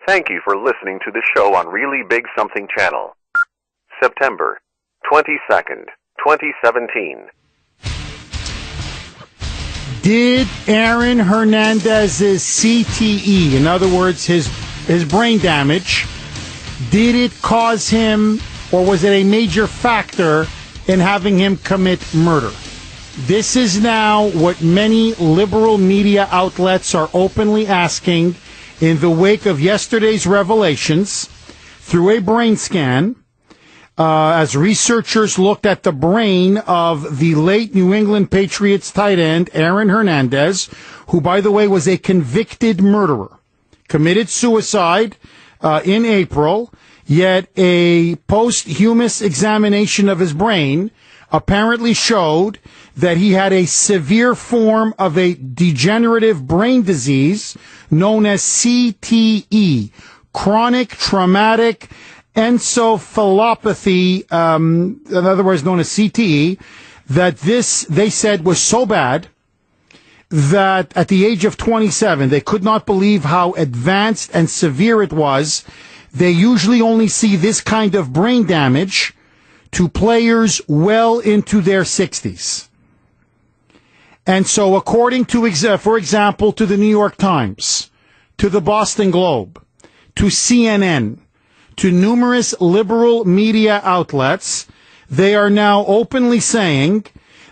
Thank you for listening to the show on Really Big Something Channel. September 22nd, 2017. Did Aaron Hernandez's CTE, in other words, his brain damage, did it cause him, or was it a major factor in having him commit murder? This is now what many liberal media outlets are openly asking in the wake of yesterday's revelations through a brain scan, as researchers looked at the brain of the late New England Patriots tight end, Aaron Hernandez, who, by the way, was a convicted murderer, committed suicide in April, yet a posthumous examination of his brain apparently showed that he had a severe form of a degenerative brain disease known as CTE, chronic traumatic encephalopathy, in other words, known as CTE, that this, they said, was so bad that at the age of 27, they could not believe how advanced and severe it was. They usually only see this kind of brain damage to players well into their 60s. And so according to, for example, to the New York Times, to the Boston Globe, to CNN, to numerous liberal media outlets, they are now openly saying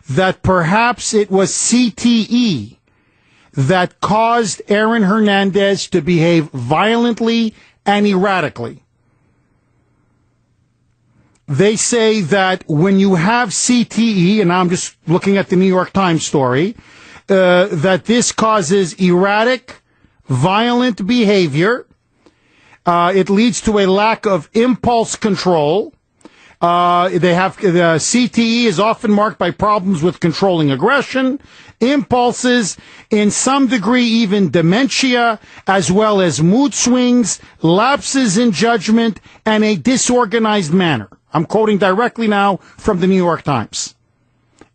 that perhaps it was CTE that caused Aaron Hernandez to behave violently and erratically. They say that when you have CTE, and I'm just looking at the New York Times story, that this causes erratic, violent behavior. It leads to a lack of impulse control. The CTE is often marked by problems with controlling aggression, impulses, in some degree even dementia, as well as mood swings, lapses in judgment, and a disorganized manner. I'm quoting directly now from the New York Times.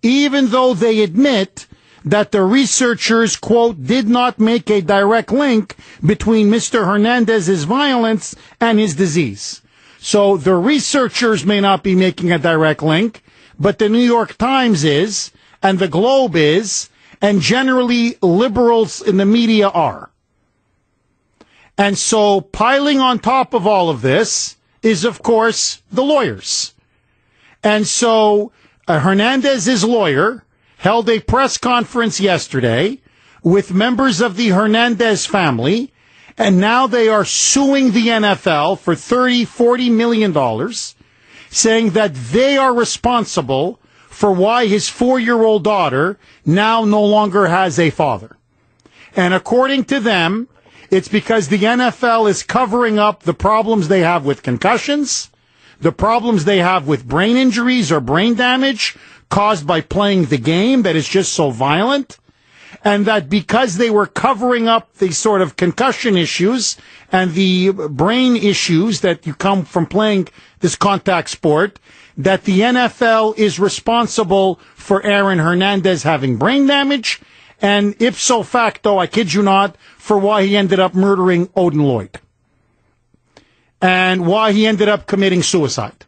Even though they admit that the researchers, quote, did not make a direct link between Mr. Hernandez's violence and his disease. So the researchers may not be making a direct link, but the New York Times is, and the Globe is, and generally liberals in the media are. And so piling on top of all of this is, of course, the lawyers. And so Hernandez's lawyer held a press conference yesterday with members of the Hernandez family, and now they are suing the NFL for $40 million, saying that they are responsible for why his 4-year-old daughter now no longer has a father. And according to them, it's because the NFL is covering up the problems they have with concussions, the problems they have with brain injuries or brain damage caused by playing the game that is just so violent, and that because they were covering up the sort of concussion issues and the brain issues that you come from playing this contact sport, that the NFL is responsible for Aaron Hernandez having brain damage, and ipso facto, I kid you not, for why he ended up murdering Odin Lloyd and why he ended up committing suicide.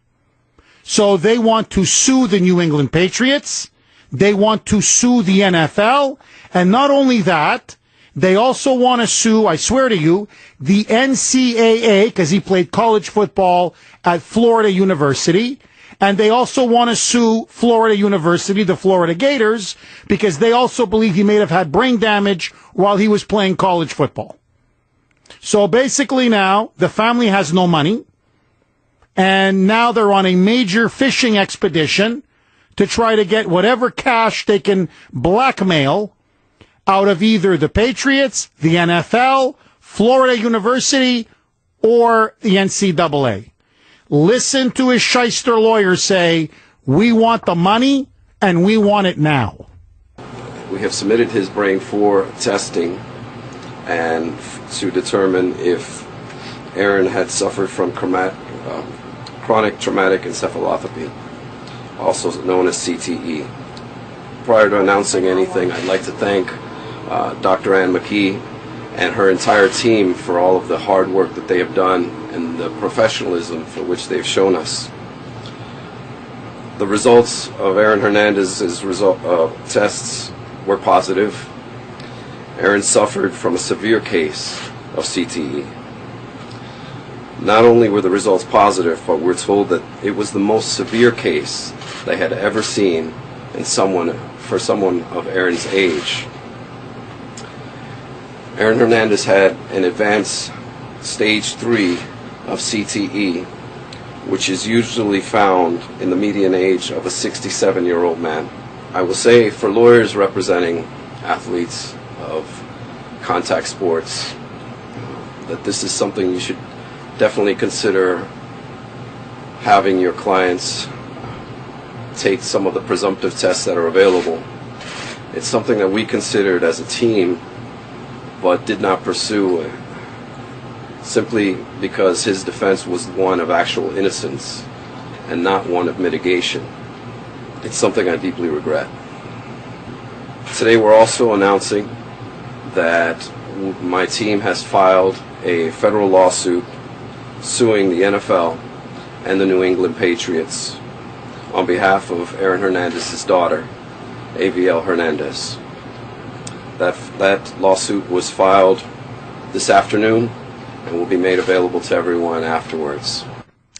So they want to sue the New England Patriots. They want to sue the NFL. And not only that, they also want to sue, I swear to you, the NCAA, because he played college football at Florida University. And they also want to sue Florida University, the Florida Gators, because they also believe he may have had brain damage while he was playing college football. So basically now, the family has no money. And now they're on a major fishing expedition to try to get whatever cash they can blackmail out of either the Patriots, the NFL, Florida University, or the NCAA. Listen to his shyster lawyer say, we want the money and we want it now. We have submitted his brain for testing and to determine if Aaron had suffered from chronic traumatic encephalopathy, also known as CTE. Prior to announcing anything, I'd like to thank Dr. Ann McKee and her entire team for all of the hard work that they have done and the professionalism for which they've shown us. The results of Aaron Hernandez's tests were positive. Aaron suffered from a severe case of CTE. Not only were the results positive, but we're told that it was the most severe case they had ever seen in someone of Aaron's age. Aaron Hernandez had an advanced stage 3 of CTE, which is usually found in the median age of a 67-year-old man. I will say, for lawyers representing athletes of contact sports, that this is something you should definitely consider having your clients take some of the presumptive tests that are available. It's something that we considered as a team, but did not pursue simply because his defense was one of actual innocence and not one of mitigation. It's something I deeply regret. Today we're also announcing that my team has filed a federal lawsuit suing the NFL and the New England Patriots on behalf of Aaron Hernandez's daughter, AVL Hernandez. That lawsuit was filed this afternoon and will be made available to everyone afterwards.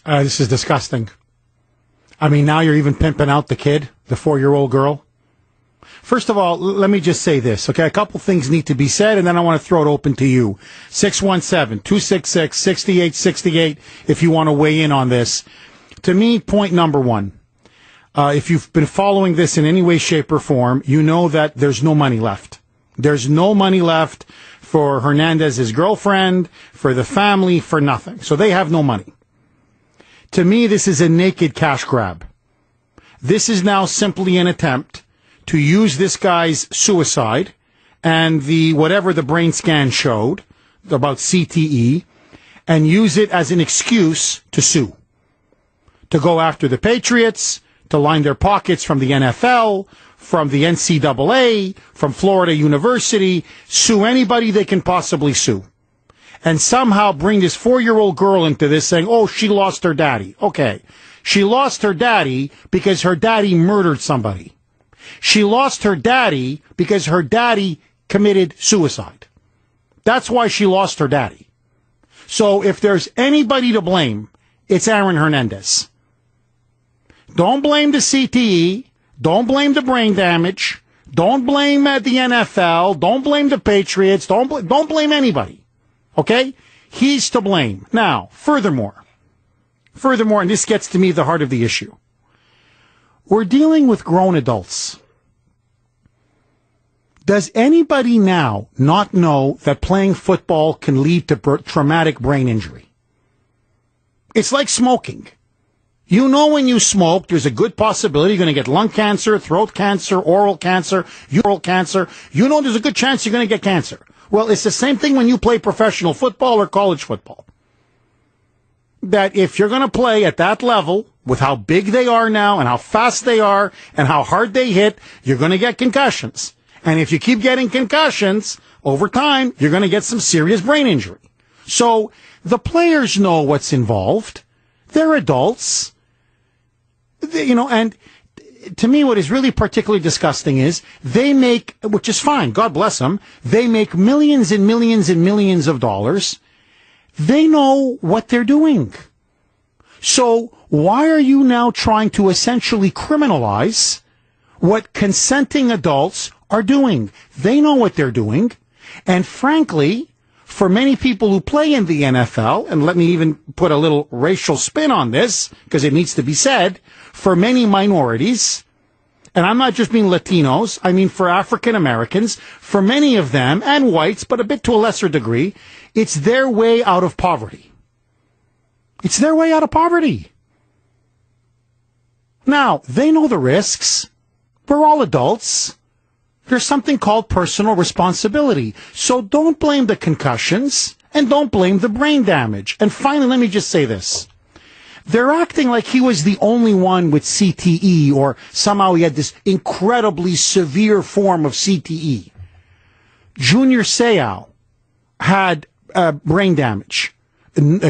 This is disgusting. I mean, now you're even pimping out the kid, the 4-year-old girl. First of all, let me just say this, okay? A couple things need to be said, and then I want to throw it open to you. 617-266-6868 if you want to weigh in on this. To me, point number one, if you've been following this in any way, shape, or form, you know that there's no money left. There's no money left for Hernandez's girlfriend, for the family, for nothing. So they have no money. To me, this is a naked cash grab. This is now simply an attempt to use this guy's suicide and whatever the brain scan showed about CTE and use it as an excuse to sue. To go after the Patriots, to line their pockets from the NFL, from the NCAA, from Florida University, sue anybody they can possibly sue. And somehow bring this 4-year-old girl into this saying, oh, she lost her daddy. Okay. She lost her daddy because her daddy murdered somebody. She lost her daddy because her daddy committed suicide. That's why she lost her daddy. So if there's anybody to blame, it's Aaron Hernandez. Don't blame the CTE. Don't blame the brain damage. Don't blame the NFL. Don't blame the Patriots. Don't blame anybody. Okay? He's to blame. Now, furthermore, and this gets to me the heart of the issue. We're dealing with grown adults. Does anybody now not know that playing football can lead to traumatic brain injury? It's like smoking. You know when you smoke, there's a good possibility you're going to get lung cancer, throat cancer, oral cancer. You know there's a good chance you're going to get cancer. Well, it's the same thing when you play professional football or college football. That if you're going to play at that level, with how big they are now and how fast they are and how hard they hit, you're going to get concussions. And if you keep getting concussions, over time, you're going to get some serious brain injury. So the players know what's involved. They're adults. And to me, what is really particularly disgusting is they make, which is fine, God bless them, they make millions and millions and millions of dollars. They know what they're doing. So why are you now trying to essentially criminalize what consenting adults are doing? They know what they're doing. And frankly, for many people who play in the NFL, and let me even put a little racial spin on this, because it needs to be said, for many minorities, and I'm not just mean Latinos, I mean for African Americans, for many of them, and whites, but a bit to a lesser degree, it's their way out of poverty. It's their way out of poverty. Now, they know the risks. We're all adults. There's something called personal responsibility. So don't blame the concussions and don't blame the brain damage. And finally, let me just say this. They're acting like he was the only one with CTE or somehow he had this incredibly severe form of CTE. Junior Seau had brain damage.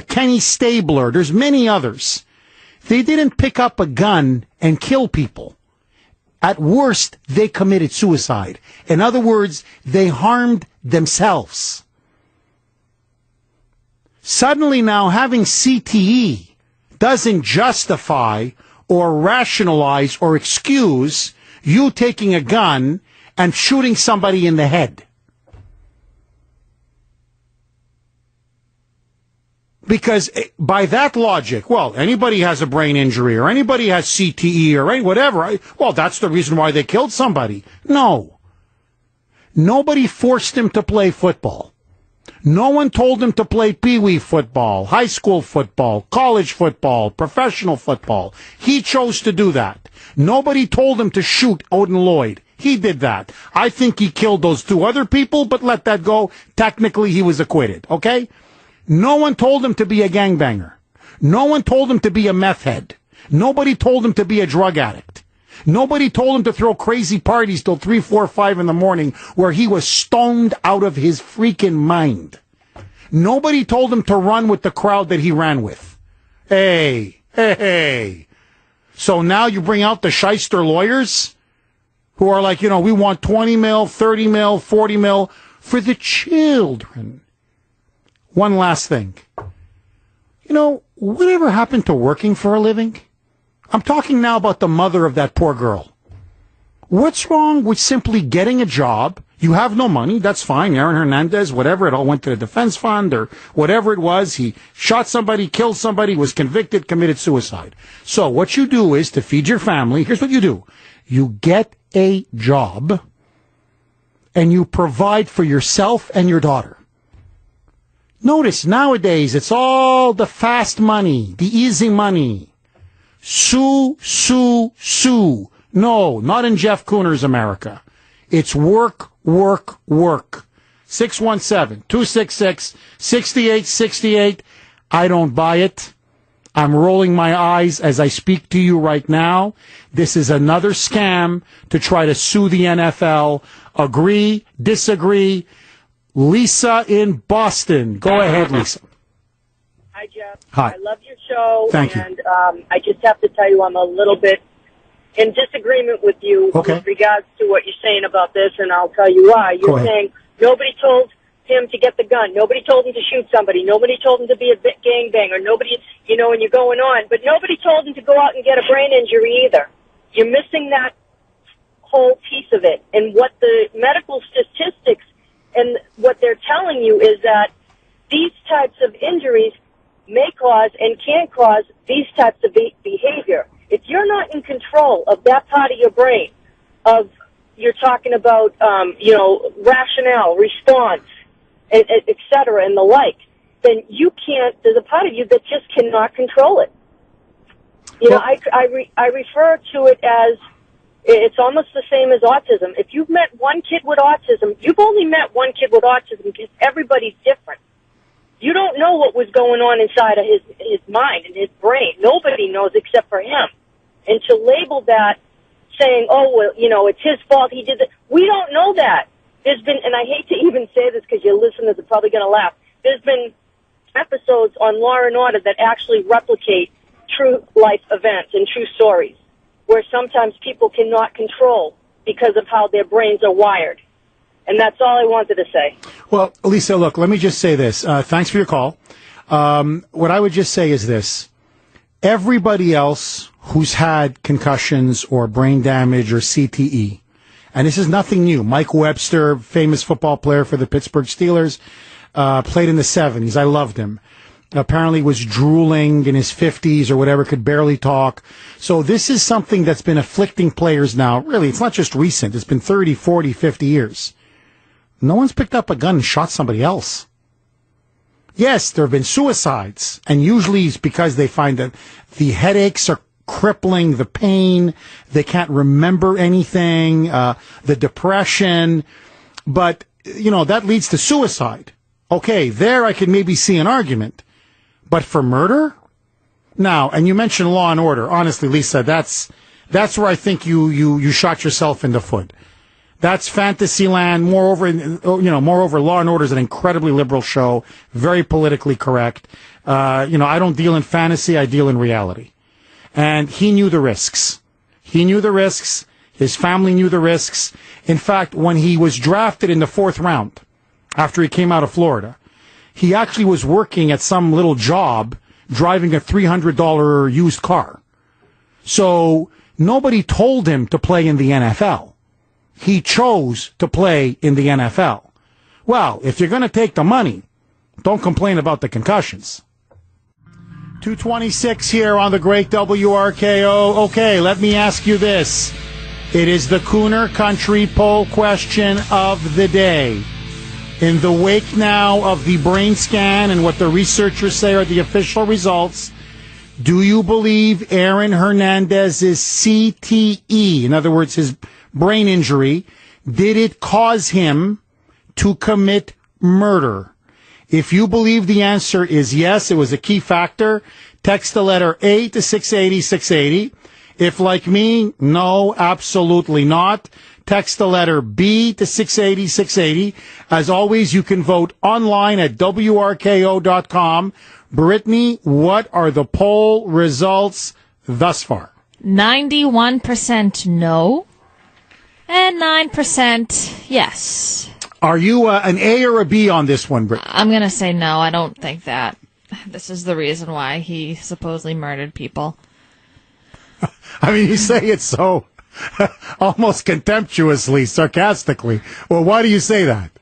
Kenny Stabler, there's many others. They didn't pick up a gun and kill people. At worst, they committed suicide. In other words, they harmed themselves. Suddenly now having CTE doesn't justify or rationalize or excuse you taking a gun and shooting somebody in the head. Because by that logic, well, anybody has a brain injury or anybody has CTE or whatever, well, that's the reason why they killed somebody. No. Nobody forced him to play football. No one told him to play pee-wee football, high school football, college football, professional football. He chose to do that. Nobody told him to shoot Odin Lloyd. He did that. I think he killed those two other people, but let that go. Technically, he was acquitted, okay? No one told him to be a gangbanger. No one told him to be a meth head. Nobody told him to be a drug addict. Nobody told him to throw crazy parties till 3, 4, 5 in the morning where he was stoned out of his freaking mind. Nobody told him to run with the crowd that he ran with. Hey. So now you bring out the shyster lawyers who are like, we want 20 mil, 30 mil, 40 mil for the children. One last thing. Whatever happened to working for a living? I'm talking now about the mother of that poor girl. What's wrong with simply getting a job? You have no money, that's fine. Aaron Hernandez, whatever, it all went to the defense fund or whatever it was. He shot somebody, killed somebody, was convicted, committed suicide. So what you do is to feed your family. Here's what you do. You get a job and you provide for yourself and your daughter. Notice nowadays it's all the fast money, the easy money. Sue. No, not in Jeff Kuhner's America. It's work. 617-266-6868. I don't buy it. I'm rolling my eyes as I speak to you right now. This is another scam to try to sue the NFL. Agree, disagree. Lisa in Boston. Go ahead, Lisa. Hi, Jeff. Hi. I love your show. Thank you. And I just have to tell you I'm a little bit in disagreement with you with regards to what you're saying about this, and I'll tell you why. You're saying nobody told him to get the gun. Nobody told him to shoot somebody. Nobody told him to be a gangbanger. Nobody, and you're going on. But nobody told him to go out and get a brain injury either. You're missing that whole piece of it. And what the medical statistics and what they're telling you is that these types of injuries may cause and can cause these types of behavior. If you're not in control of that part of your brain, you're talking about, rationale, response, et cetera, and the like, then you can't, there's a part of you that just cannot control it. I refer to it as, it's almost the same as autism. If you've met one kid with autism, you've only met one kid with autism because everybody's different. You don't know what was going on inside of his mind and his brain. Nobody knows except for him. And to label that saying, it's his fault, he did that. We don't know that. There's been, and I hate to even say this because your listeners are probably going to laugh, there's been episodes on Law and Order that actually replicate true life events and true stories, where sometimes people cannot control because of how their brains are wired. And that's all I wanted to say. Well, Lisa, look, let me just say this. Thanks for your call. What I would just say is this. Everybody else who's had concussions or brain damage or CTE, and this is nothing new. Mike Webster, famous football player for the Pittsburgh Steelers, played in the 70s. I loved him. Apparently was drooling in his 50s or whatever, could barely talk. So this is something that's been afflicting players now. Really, it's not just recent. It's been 30, 40, 50 years. No one's picked up a gun and shot somebody else. Yes, there have been suicides, and usually it's because they find that the headaches are crippling, the pain, they can't remember anything, the depression, but, that leads to suicide. Okay, there I could maybe see an argument. But for murder? Now, and you mentioned Law and Order. Honestly, Lisa, that's where I think you shot yourself in the foot. That's Fantasyland. Moreover, Law and Order is an incredibly liberal show, very politically correct. I don't deal in fantasy, I deal in reality. And he knew the risks. His family knew the risks. In fact, when he was drafted in the 4th round, after he came out of Florida, he actually was working at some little job driving a $300 used car. So nobody told him to play in the NFL. He chose to play in the NFL. Well, if you're going to take the money, don't complain about the concussions. 226 here on the great WRKO. Okay, let me ask you this. It is the Kuhner Country poll question of the day. In the wake now of the brain scan and what the researchers say are the official results, do you believe Aaron Hernandez's CTE, in other words, his brain injury, did it cause him to commit murder? If you believe the answer is yes, it was a key factor, text the letter A to 680-680. If, like me, no, absolutely not, text the letter B to 680-680. As always, you can vote online at WRKO.com. Brittany, what are the poll results thus far? 91% no, and 9% yes. Are you an A or a B on this one, Brittany? I'm going to say no. I don't think that this is the reason why he supposedly murdered people. I mean, you say it so almost contemptuously, sarcastically. Well, why do you say that?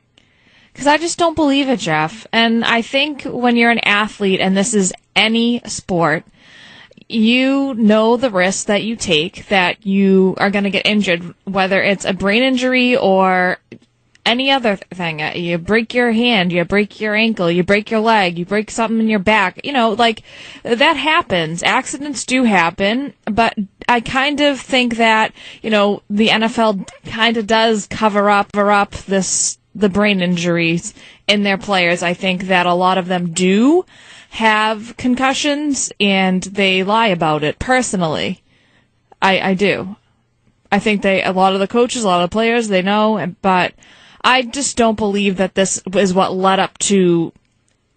Because I just don't believe it, Jeff. And I think when you're an athlete, and this is any sport, you know the risks that you take, that you are going to get injured, whether it's a brain injury or any other thing. You break your hand, you break your ankle, you break your leg, you break something in your back. That happens. Accidents do happen, but I kind of think that, the NFL kind of does cover up the brain injuries in their players. I think that a lot of them do have concussions, and they lie about it. Personally, I do. I think a lot of the coaches, a lot of the players, they know, but I just don't believe that this is what led up to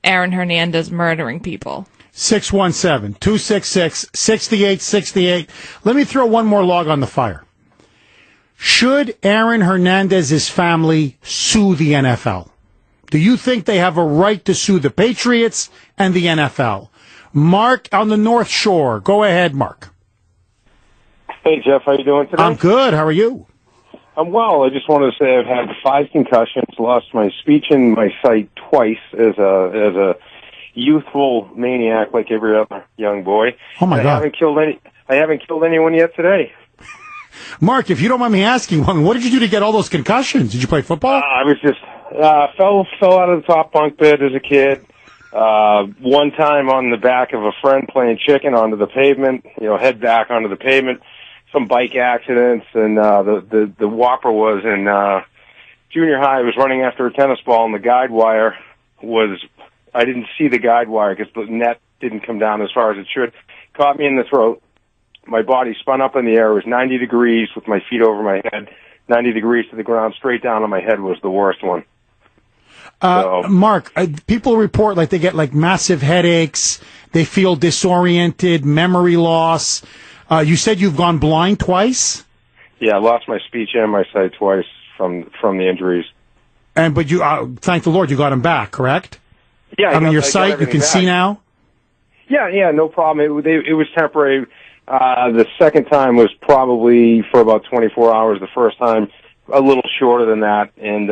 Aaron Hernandez murdering people. 617-266-6868. Let me throw one more log on the fire. Should Aaron Hernandez's family sue the NFL? Do you think they have a right to sue the Patriots and the NFL? Mark on the North Shore. Go ahead, Mark. Hey, Jeff. How you doing today? I'm good. How are you? I'm well. I just wanted to say I've had 5 concussions, lost my speech and my sight twice as a youthful maniac like every other young boy. Oh, my God. I haven't killed anyone yet today. Mark, if you don't mind me asking, what did you do to get all those concussions? Did you play football? I was just fell out of the top bunk bed as a kid. One time on the back of a friend playing chicken onto the pavement, head back onto the pavement. Some bike accidents, and the whopper was in junior high. I was running after a tennis ball, and the guide wire I didn't see the guide wire because the net didn't come down as far as it should. Caught me in the throat. My body spun up in the air. It was 90 degrees with my feet over my head, 90 degrees to the ground. Straight down on my head was the worst one. Mark, people report they get massive headaches. They feel disoriented, memory loss. You said you've gone blind twice? Yeah, I lost my speech and my sight twice from the injuries. But you, thank the Lord, you got them back, correct? Yeah. Your sight, you can see now? Yeah, no problem. It was temporary. The second time was probably for about 24 hours. The first time, a little shorter than that. And,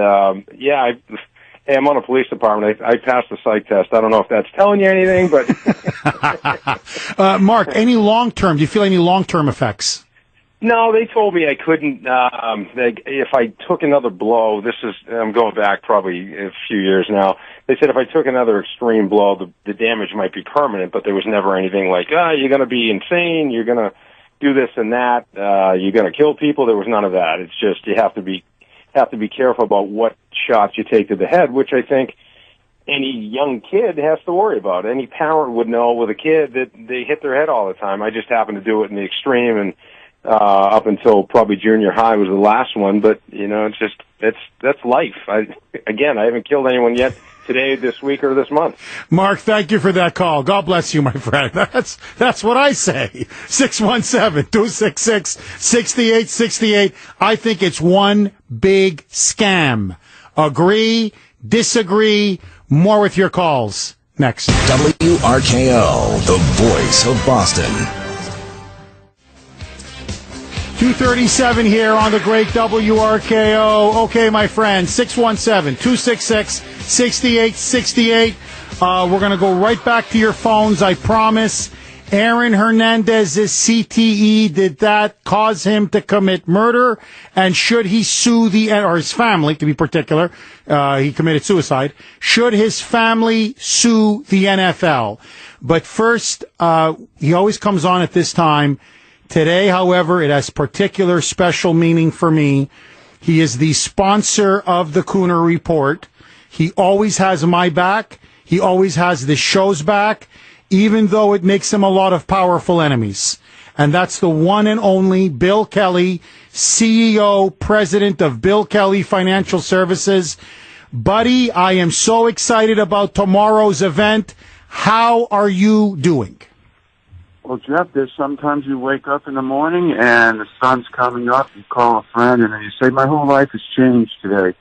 hey, I'm on a police department. I passed the psych test. I don't know if that's telling you anything, but... Mark, any long-term, do you feel any long-term effects? No, they told me I couldn't, if I took another blow, I'm going back probably a few years now, they said if I took another extreme blow, the damage might be permanent, but there was never anything like, you're going to be insane, you're going to do this and that, you're going to kill people. There was none of that. It's just you have to be careful about what shots you take to the head, which I think any young kid has to worry about. Any parent would know with a kid that they hit their head all the time. I just happen to do it in the extreme, and up until probably junior high was the last one. But that's life. I haven't killed anyone yet today, this week, or this month. Mark, thank you for that call. God bless you, my friend. That's what I say. 617-266-6868. I think it's one big scam. Agree, disagree, more with your calls. Next. WRKO, the voice of Boston. 2:37 here on the great WRKO. Okay, my friend, 617-266-6868. We're going to go right back to your phones, I promise. Aaron Hernandez's CTE, did that cause him to commit murder? And should he sue or his family, to be particular, he committed suicide. Should his family sue the NFL? But first, he always comes on at this time. Today, however, it has particular special meaning for me. He is the sponsor of the Kuhner Report. He always has my back. He always has the show's back, even though it makes him a lot of powerful enemies. And that's the one and only Bill Kelly, CEO, president of Bill Kelly Financial Services. Buddy, I am so excited about tomorrow's event. How are you doing? Well, Jeff, there's sometimes you wake up in the morning and the sun's coming up, you call a friend, and then you say, my whole life has changed today.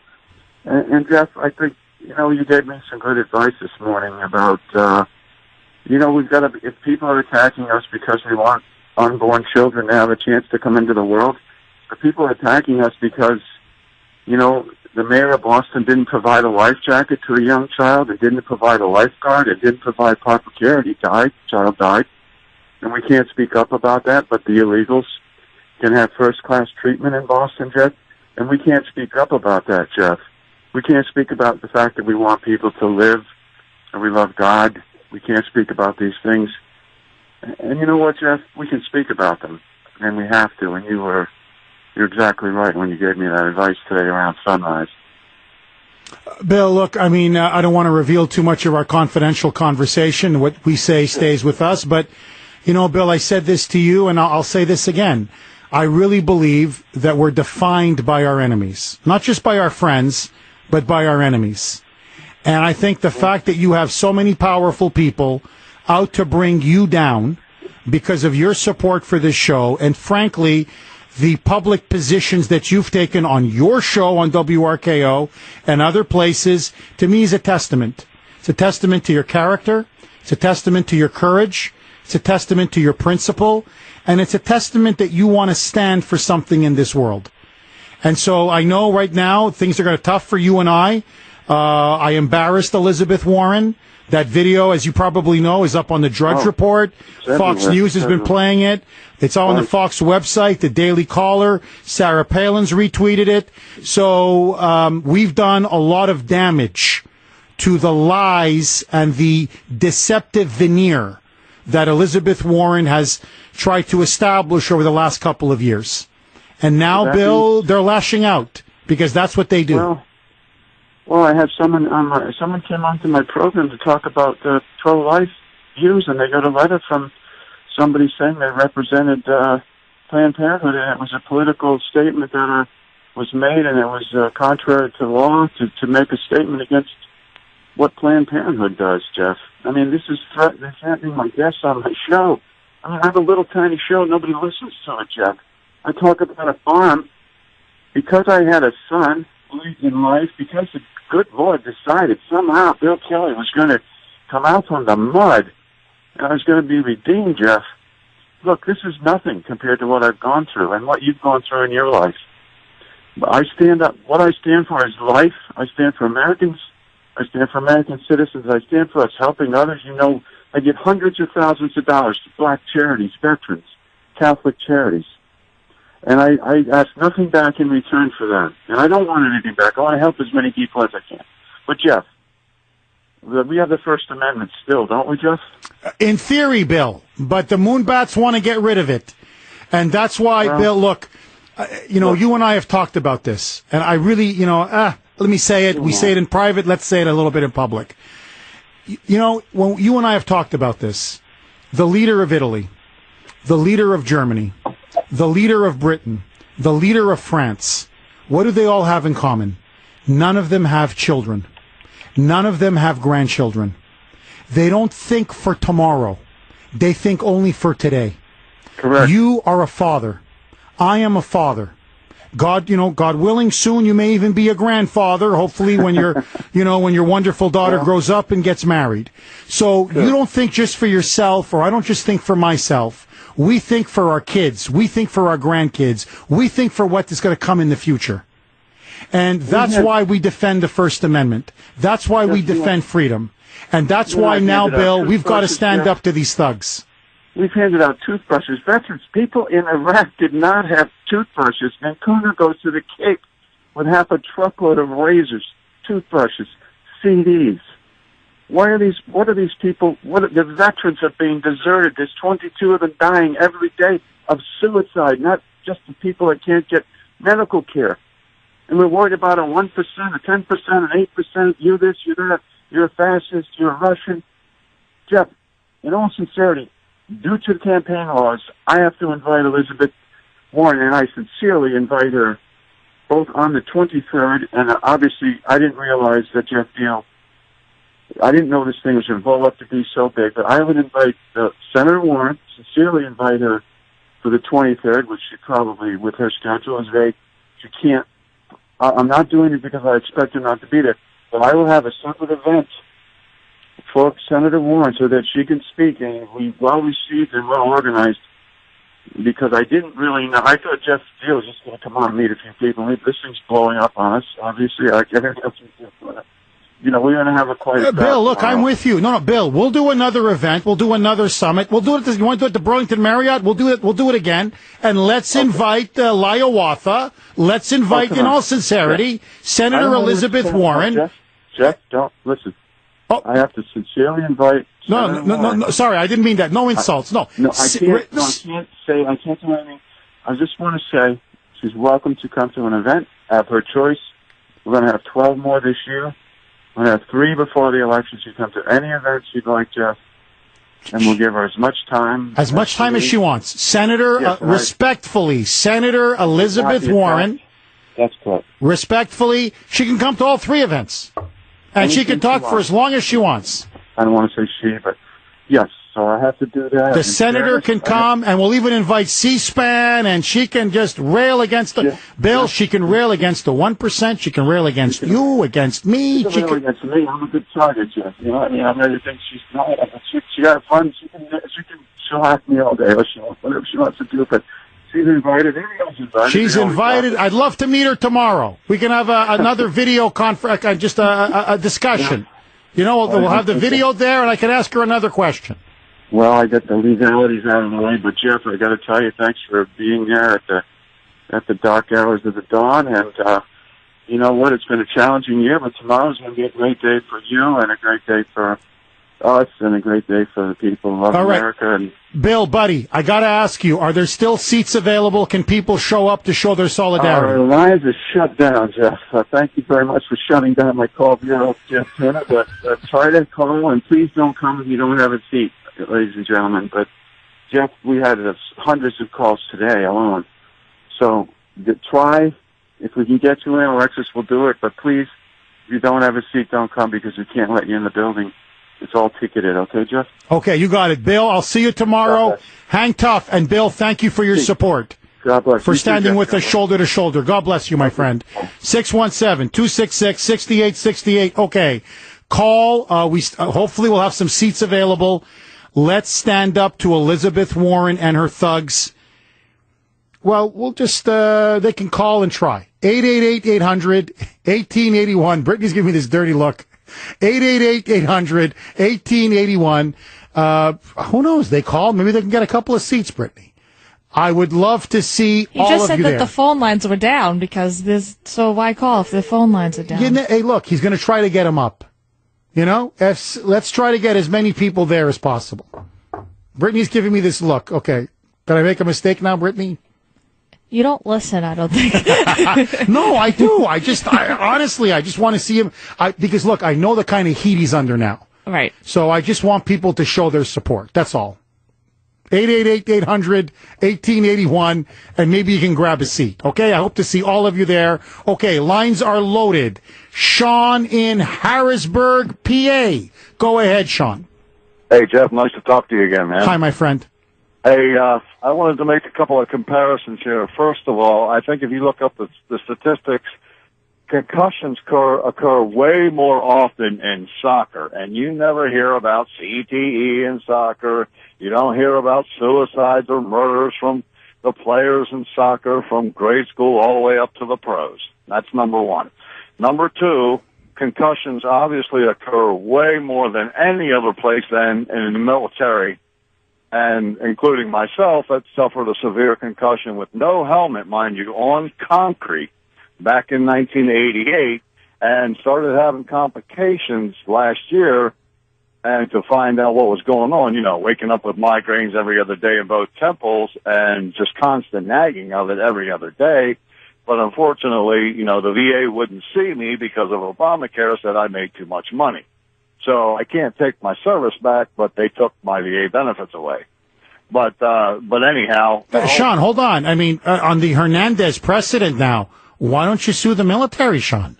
And Jeff, I think, you gave me some good advice this morning about, we've got to, if people are attacking us because we want unborn children to have a chance to come into the world, if people are attacking us because, the mayor of Boston didn't provide a life jacket to a young child, and didn't provide a lifeguard, and didn't provide proper care, and the child died. And we can't speak up about that, but the illegals can have first-class treatment in Boston, Jeff. And we can't speak up about that, Jeff. We can't speak about the fact that we want people to live and we love God. We can't speak about these things. And you know what, Jeff? We can speak about them, and we have to. And you're exactly right when you gave me that advice today around sunrise. Bill, look, I don't want to reveal too much of our confidential conversation. What we say stays with us, but Bill, I said this to you, and I'll say this again. I really believe that we're defined by our enemies. Not just by our friends, but by our enemies. And I think the fact that you have so many powerful people out to bring you down because of your support for this show, and frankly, the public positions that you've taken on your show on WRKO and other places, to me is a testament. It's a testament to your character. It's a testament to your courage. It's a testament to your principle, and it's a testament that you want to stand for something in this world. And so I know right now things are going to be tough for you and I. I embarrassed Elizabeth Warren. That video, as you probably know, is up on the Drudge Report. Fox News has been playing it. It's on the Fox website, the Daily Caller. Sarah Palin's retweeted it. So we've done a lot of damage to the lies and the deceptive veneer that Elizabeth Warren has tried to establish over the last couple of years. And now, Bill, they're lashing out because that's what they do. Well, I had someone came onto my program to talk about pro-life views, and they got a letter from somebody saying they represented Planned Parenthood, and it was a political statement that was made, and it was contrary to law to make a statement against what Planned Parenthood does, Jeff. This is threatening my guests on my show. I have a little tiny show. Nobody listens to it, Jeff. I talk about a farm because I had a son late in life, because the good Lord decided somehow Bill Kelly was going to come out from the mud and I was going to be redeemed, Jeff. Look, this is nothing compared to what I've gone through and what you've gone through in your life. I stand up. What I stand for is life. I stand for Americans. I stand for American citizens. I stand for us helping others. I give hundreds of thousands of dollars to black charities, veterans, Catholic charities. And I ask nothing back in return for that. And I don't want anything back. I want to help as many people as I can. But, Jeff, we have the First Amendment still, don't we, Jeff? In theory, Bill. But the Moonbats want to get rid of it. And that's why, Bill, look, you and I have talked about this. And I really, let me say it. We say it in private. Let's say it a little bit in public. When you and I have talked about this, the leader of Italy, the leader of Germany, the leader of Britain, the leader of France, what do they all have in common? None of them have children. None of them have grandchildren. They don't think for tomorrow. They think only for today. Correct. You are a father. I am a father. God willing, soon you may even be a grandfather, hopefully when when your wonderful daughter grows up and gets married. So you don't think just for yourself, or I don't just think for myself. We think for our kids. We think for our grandkids. We think for what is going to come in the future. And that's why we defend the First Amendment. That's why we defend freedom. And that's why now, Bill, we've got to stand up to these thugs. We've handed out toothbrushes. Veterans, people in Iraq did not have toothbrushes. And Kuhner goes to the Cape with half a truckload of razors, toothbrushes, CDs. What are these people? The veterans are being deserted. There's 22 of them dying every day of suicide, not just the people that can't get medical care. And we're worried about a 1%, a 10%, an 8%, you're this, you're that, you're a fascist, you're a Russian. Jeff, in all sincerity, due to the campaign laws, I have to invite Elizabeth Warren, and I sincerely invite her both on the 23rd, and obviously I didn't realize that Jeff Deal, I didn't know this thing was going to blow up to be so big, but I would invite Senator Warren, sincerely invite her for the 23rd, which she probably, with her schedule, is she can't. I'm not doing it because I expect her not to be there, but I will have a separate event for Senator Warren so that she can speak, and we well received and well organized, because I didn't really know. I thought Jeff Deal was just going to come on and meet a few people. This thing's blowing up on us, obviously. We're going to have a quiet Bill, look, tomorrow. I'm with you. No, Bill, we'll do another event. We'll do another summit. We'll do it. You want to do it at the Burlington Marriott? We'll do it. We'll do it again. And let's invite Liawatha. Let's invite, in all sincerity, Senator Elizabeth Warren. Jeff, don't listen. Oh. I have to sincerely invite. No. Sorry, I didn't mean that. No insults. No. I can't do anything. I just want to say she's welcome to come to an event, have her choice. We're going to have 12 more this year. We're going to have 3 before the election. She can come to any event she'd like, Jeff, and we'll give her as much time. As much time as she wants. Senator, respectfully, Senator Elizabeth Warren. That's correct. Respectfully, she can come to all 3 events. And she can talk for as long as she wants. I don't want to say she, but yes. So I have to do that. The senator can come, and we'll even invite C-SPAN, and she can just rail against the Bill. She can rail against the 1%. She can rail against you, against me. She can rail against me. I'm a good target, Jeff. You know what I mean? I really think she's not. She got fun. She'll hack me all day, or whatever she wants to do. But she's invited. Everyone's invited. She's invited. I'd love to meet her tomorrow. We can have another video conference, just a discussion. We'll have the video there, and I can ask her another question. Well, I got the legalities out of the way, but Jeff, I got to tell you, thanks for being there at the dark hours of the dawn. And you know what? It's been a challenging year, but tomorrow's going to be a great day for you, and a great day for us, and a great day for the people of America. And Bill, buddy, I got to ask you: are there still seats available? Can people show up to show their solidarity? Our lines are shut down, Jeff. Thank you very much for shutting down my call bureau, Jeff Turner. But try to call, and please don't come if you don't have a seat, ladies and gentlemen. But Jeff, we had hundreds of calls today alone. So try, if we can get you in, Alexis will do it. But please, if you don't have a seat, don't come, because we can't let you in the building. It's all ticketed, okay, Jeff? Okay, you got it. Bill, I'll see you tomorrow. Hang tough. And Bill, thank you for your support. God bless. For standing with us shoulder to shoulder. God bless you, my friend. 617-266-6868. Okay. Call. Hopefully we'll have some seats available. Let's stand up to Elizabeth Warren and her thugs. Well, we'll just, they can call and try. 888-800-1881. Brittany's giving me this dirty look. 888-800-1881. Who knows? They call. Maybe they can get a couple of seats, Brittany. I would love to see all of you there. You just said that the phone lines were down so why call if the phone lines are down? Hey, look, he's going to try to get them up. Let's try to get as many people there as possible. Brittany's giving me this look. Okay. Did I make a mistake now, Brittany? You don't listen, I don't think. No, I do. Honestly, I just want to see him. Because, look, I know the kind of heat he's under now. Right. So I just want people to show their support. That's all. 888-800-1881, and maybe you can grab a seat. Okay, I hope to see all of you there. Okay, lines are loaded. Sean in Harrisburg, PA. Go ahead, Sean. Hey, Jeff, nice to talk to you again, man. Hi, my friend. Hey, I wanted to make a couple of comparisons here. First of all, I think if you look up the statistics, concussions occur way more often in soccer, and you never hear about CTE in soccer. You don't hear about suicides or murders from the players in soccer from grade school all the way up to the pros. That's number one. Number two, concussions obviously occur way more than any other place than in the military, and including myself, that suffered a severe concussion with no helmet, mind you, on concrete back in 1988, and started having complications last year. And to find out what was going on, waking up with migraines every other day in both temples and just constant nagging of it every other day. But unfortunately, the VA wouldn't see me because of Obamacare, said I made too much money. So I can't take my service back, but they took my VA benefits away. But anyhow. Sean, hold on. I mean, on the Hernandez precedent now, why don't you sue the military, Sean?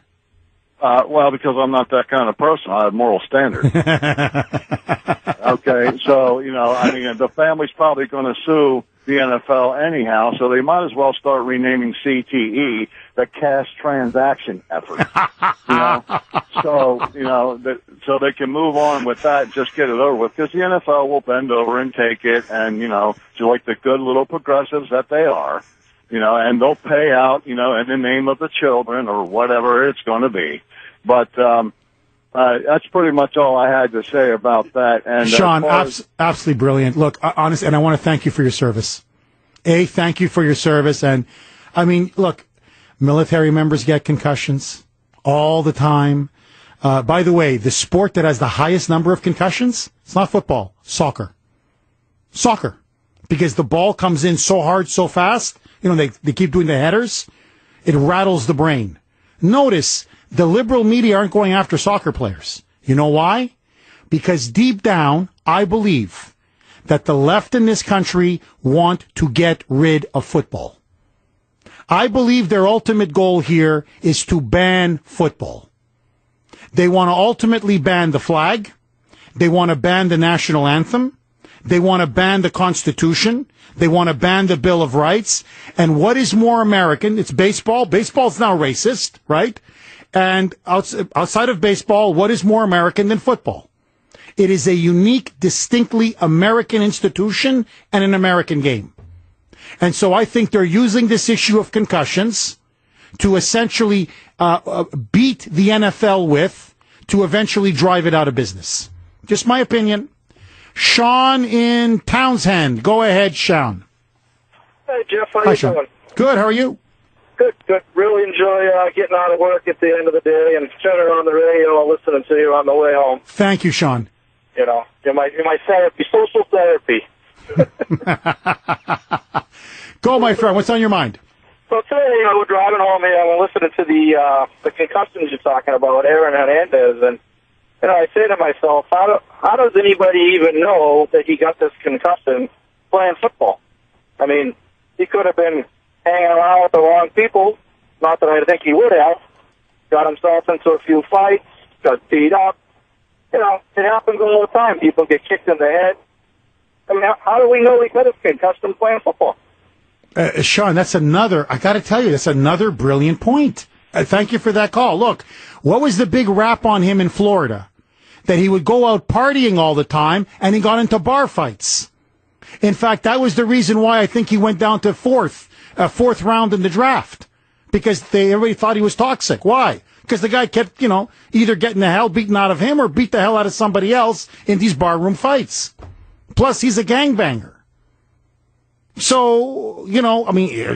Well, because I'm not that kind of person. I have moral standards. Okay, so, the family's probably going to sue the NFL anyhow, so they might as well start renaming CTE the cash transaction effort. So they can move on with that and just get it over with, because the NFL will bend over and take it, and, just like the good little progressives that they are, and they'll pay out, in the name of the children or whatever it's going to be. But that's pretty much all I had to say about that. And Sean, absolutely brilliant. Look, honestly, and I want to thank you for your service. Thank you for your service. And, look, military members get concussions all the time. By the way, the sport that has the highest number of concussions, it's not football, soccer. Soccer. Because the ball comes in so hard, so fast, they keep doing the headers, it rattles the brain. Notice, the liberal media aren't going after soccer players. You know why? Because deep down, I believe that the left in this country want to get rid of football. I believe their ultimate goal here is to ban football. They want to ultimately ban the flag. They want to ban the national anthem. They want to ban the Constitution. They want to ban the Bill of Rights. And what is more American? It's baseball. Baseball's now racist, right? And outside of baseball, what is more American than football? It is a unique, distinctly American institution and an American game. And so I think they're using this issue of concussions to essentially beat the NFL with, to eventually drive it out of business. Just my opinion. Sean in Townsend. Go ahead, Sean. Hey, Jeff. How you doing? Good. How are you? Good. Really enjoy getting out of work at the end of the day and turning on the radio and listening to you on the way home. Thank you, Sean. You're my therapy, social therapy. Go, my friend. What's on your mind? So today, we're driving home here and we're listening to the concussions you're talking about, Aaron Hernandez, and I say to myself, how does anybody even know that he got this concussion playing football? I mean, he could have been hanging around with the wrong people. Not that I think he would have. Got himself into a few fights, got beat up. It happens all the time. People get kicked in the head. I mean, how do we know he got his concussion playing football? Sean, I got to tell you, that's another brilliant point. Thank you for that call. Look, what was the big rap on him in Florida? That he would go out partying all the time, and he got into bar fights. In fact, that was the reason why I think he went down to fourth round in the draft, because everybody thought he was toxic. Why? Because the guy kept, either getting the hell beaten out of him or beat the hell out of somebody else in these barroom fights. Plus, he's a gangbanger. So,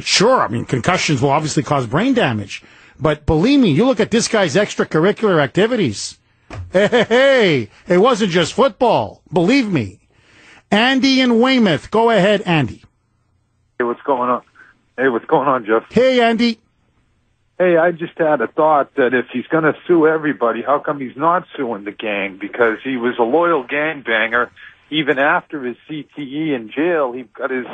sure, concussions will obviously cause brain damage. But believe me, you look at this guy's extracurricular activities. Hey, it wasn't just football. Believe me. Andy in Weymouth. Go ahead, Andy. Hey, what's going on? Hey, what's going on, Jeff? Hey, Andy. Hey, I just had a thought that if he's going to sue everybody, how come he's not suing the gang? Because he was a loyal gangbanger, even after his CTE in jail, he got his,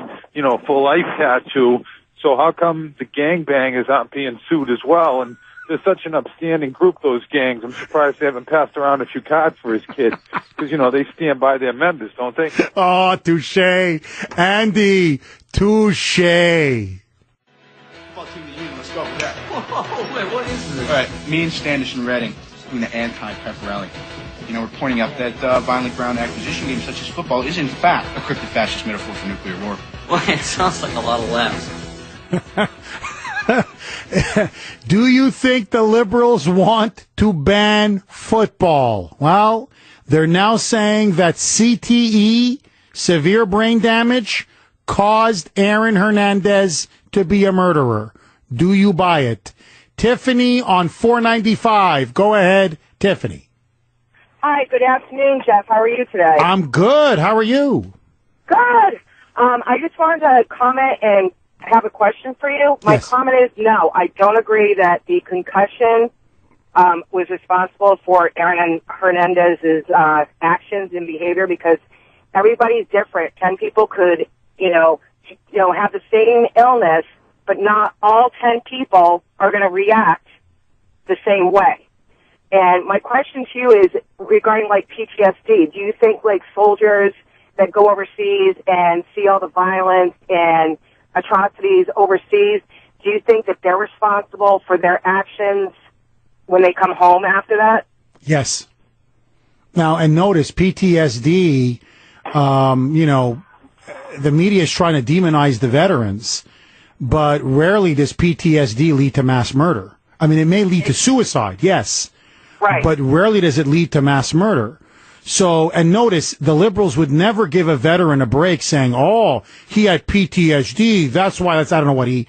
full life tattoo. So how come the gangbangers aren't being sued as well? And they're such an upstanding group, those gangs. I'm surprised they haven't passed around a few cards for his kid. Because, they stand by their members, don't they? Oh, touche. Andy, touche. Let's go for that. Whoa, wait, what is this? All right, me and Standish and Redding doing the anti-pep rally. We're pointing out that violent ground acquisition games such as football is in fact a cryptic fascist metaphor for nuclear war. Well, it sounds like a lot of laughs. Do you think the liberals want to ban football? Well, they're now saying that CTE, severe brain damage, caused Aaron Hernandez to be a murderer. Do you buy it? Tiffany on 495. Go ahead, Tiffany. Hi, good afternoon, Jeff. How are you today? I'm good. How are you? Good. I just wanted to comment and have a question for you. My comment is no, I don't agree that the concussion was responsible for Aaron Hernandez's actions and behavior because everybody's different. 10 people could, have the same illness, but not all 10 people are going to react the same way. And my question to you is regarding PTSD. Do you think soldiers that go overseas and see all the violence and atrocities overseas, do you think that they're responsible for their actions when they come home after that? Yes. Now, and notice PTSD, the media is trying to demonize the veterans, but rarely does PTSD lead to mass murder. I mean, it may lead to suicide, yes. Right. But rarely does it lead to mass murder. So, and notice, the liberals would never give a veteran a break saying, oh, he had PTSD, that's why I don't know what he,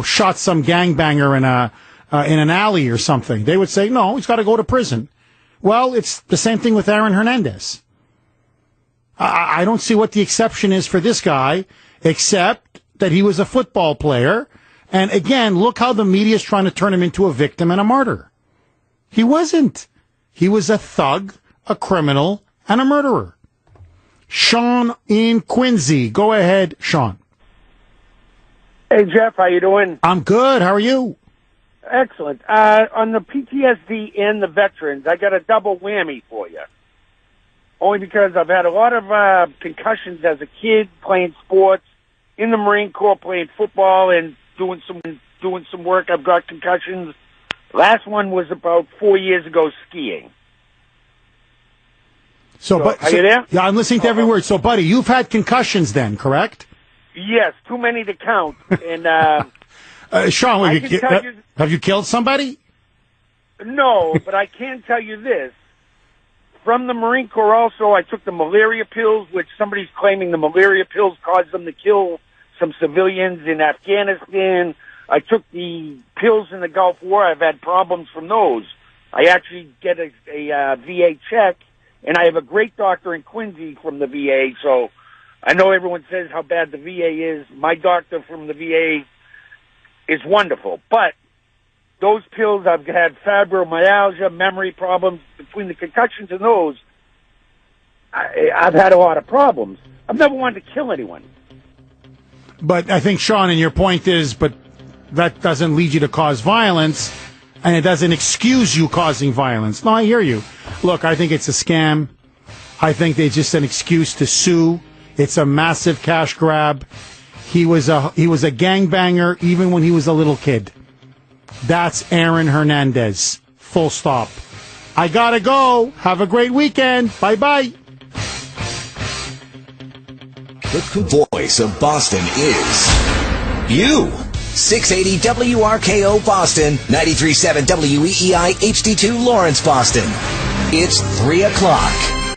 shot some gangbanger in an alley or something. They would say, no, he's got to go to prison. Well, it's the same thing with Aaron Hernandez. I don't see what the exception is for this guy, except that he was a football player. And again, look how the media is trying to turn him into a victim and a martyr. He wasn't. He was a thug, a criminal, and a murderer. Sean in Quincy. Go ahead, Sean. Hey, Jeff, how you doing? I'm good. How are you? Excellent. On the PTSD and the veterans, I got a double whammy for you. Only because I've had a lot of concussions as a kid playing sports, in the Marine Corps playing football and doing some work. I've got concussions. Last one was about 4 years ago skiing. Are you there? Yeah, I'm listening to every word. So, buddy, you've had concussions then, correct? Yes, too many to count. And Sean, have you killed somebody? No, but I can tell you this. From the Marine Corps also, I took the malaria pills, which somebody's claiming the malaria pills caused them to kill some civilians in Afghanistan. I took the pills in the Gulf War. I've had problems from those. I actually get a VA check, and I have a great doctor in Quincy from the VA, so I know everyone says how bad the VA is. My doctor from the VA is wonderful, but those pills, I've had fibromyalgia, memory problems. Between the concussions and those, I've had a lot of problems. I've never wanted to kill anyone. But I think, Sean, and your point is, but that doesn't lead you to cause violence, and it doesn't excuse you causing violence. No, I hear you. Look, I think it's a scam. I think they just an excuse to sue. It's a massive cash grab. He was a gangbanger even when he was a little kid. That's Aaron Hernandez. Full stop. I gotta go. Have a great weekend. Bye-bye. The voice of Boston is you. 680 WRKO Boston, 93.7 WEEI HD2 Lawrence, Boston. It's 3 o'clock.